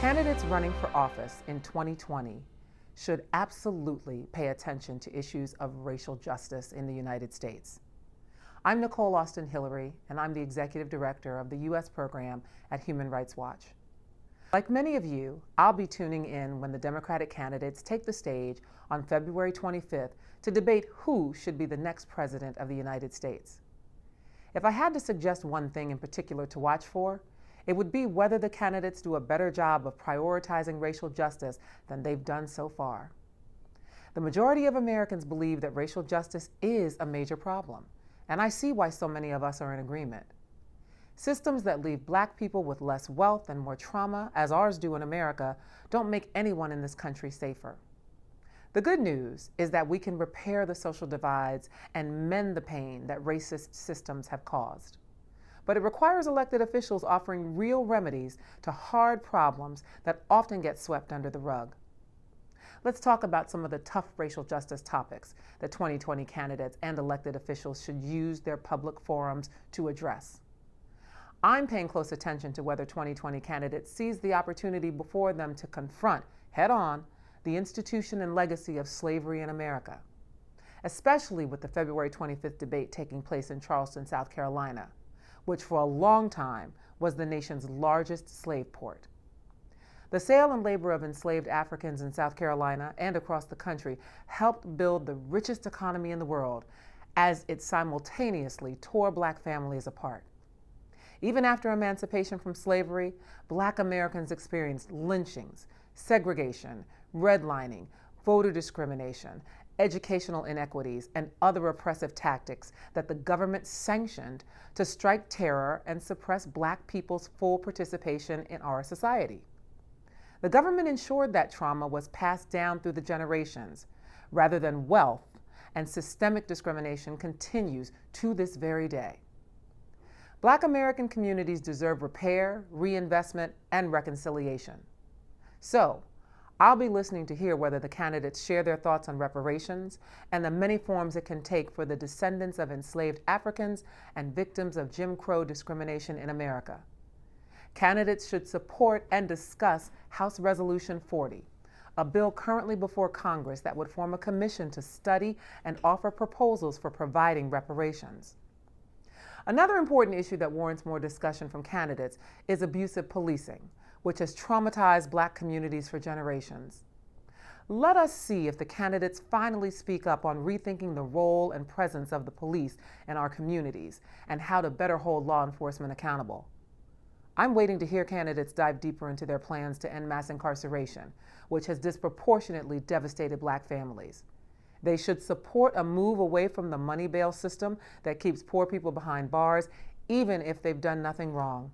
Candidates running for office in 2020 should absolutely pay attention to issues of racial justice in the United States. I'm Nicole Austin-Hillery, and I'm the Executive Director of the U.S. program at Human Rights Watch. Like many of you, I'll be tuning in when the Democratic candidates take the stage on February 25th to debate who should be the next president of the United States. If I had to suggest one thing in particular to watch for, it would be whether the candidates do a better job of prioritizing racial justice than they've done so far. The majority of Americans believe that racial justice is a major problem, and I see why so many of us are in agreement. Systems that leave Black people with less wealth and more trauma, as ours do in America, don't make anyone in this country safer. The good news is that we can repair the social divides and mend the pain that racist systems have caused. But it requires elected officials offering real remedies to hard problems that often get swept under the rug. Let's talk about some of the tough racial justice topics that 2020 candidates and elected officials should use their public forums to address. I'm paying close attention to whether 2020 candidates seize the opportunity before them to confront head-on the institution and legacy of slavery in America, especially with the February 25th debate taking place in Charleston, South Carolina, which for a long time was the nation's largest slave port. The sale and labor of enslaved Africans in South Carolina and across the country helped build the richest economy in the world as it simultaneously tore Black families apart. Even after emancipation from slavery, Black Americans experienced lynchings, segregation, redlining, voter discrimination, educational inequities, and other oppressive tactics that the government sanctioned to strike terror and suppress Black people's full participation in our society. The government ensured that trauma was passed down through the generations, rather than wealth, and systemic discrimination continues to this very day. Black American communities deserve repair, reinvestment, and reconciliation. So, I'll be listening to hear whether the candidates share their thoughts on reparations and the many forms it can take for the descendants of enslaved Africans and victims of Jim Crow discrimination in America. Candidates should support and discuss House Resolution 40, a bill currently before Congress that would form a commission to study and offer proposals for providing reparations. Another important issue that warrants more discussion from candidates is abusive policing, which has traumatized Black communities for generations. Let us see if the candidates finally speak up on rethinking the role and presence of the police in our communities and how to better hold law enforcement accountable. I'm waiting to hear candidates dive deeper into their plans to end mass incarceration, which has disproportionately devastated Black families. They should support a move away from the money bail system that keeps poor people behind bars, even if they've done nothing wrong.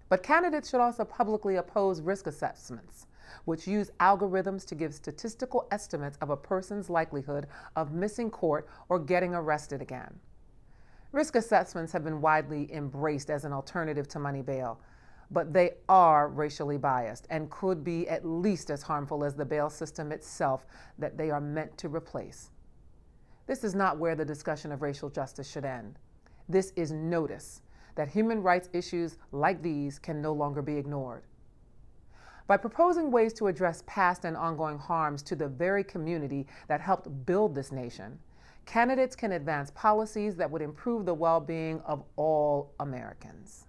But candidates should also publicly oppose risk assessments, which use algorithms to give statistical estimates of a person's likelihood of missing court or getting arrested again. Risk assessments have been widely embraced as an alternative to money bail, but they are racially biased and could be at least as harmful as the bail system itself that they are meant to replace. This is not where the discussion of racial justice should end. This is notice that human rights issues like these can no longer be ignored. By proposing ways to address past and ongoing harms to the very community that helped build this nation, candidates can advance policies that would improve the well-being of all Americans.